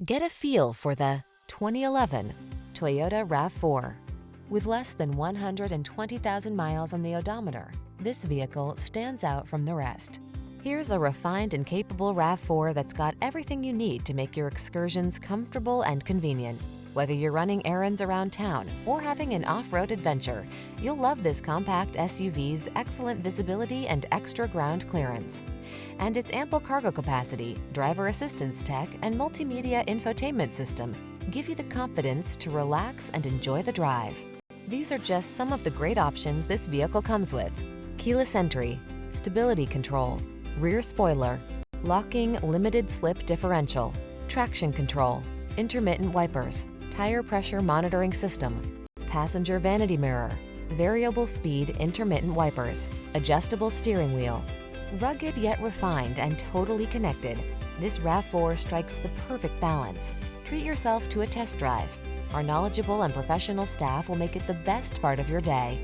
Get a feel for the 2011 Toyota RAV4. With less than 120,000 miles on the odometer, this vehicle stands out from the rest. Here's a refined and capable RAV4 that's got everything you need to make your excursions comfortable and convenient. Whether you're running errands around town or having an off-road adventure, you'll love this compact SUV's excellent visibility and extra ground clearance. And its ample cargo capacity, driver assistance tech, and multimedia infotainment system give you the confidence to relax and enjoy the drive. These are just some of the great options this vehicle comes with: keyless entry, stability control, rear spoiler, locking limited slip differential, traction control, intermittent wipers, tire pressure monitoring system, passenger vanity mirror, variable speed intermittent wipers, adjustable steering wheel. Rugged yet refined and totally connected, this RAV4 strikes the perfect balance. Treat yourself to a test drive. Our knowledgeable and professional staff will make it the best part of your day.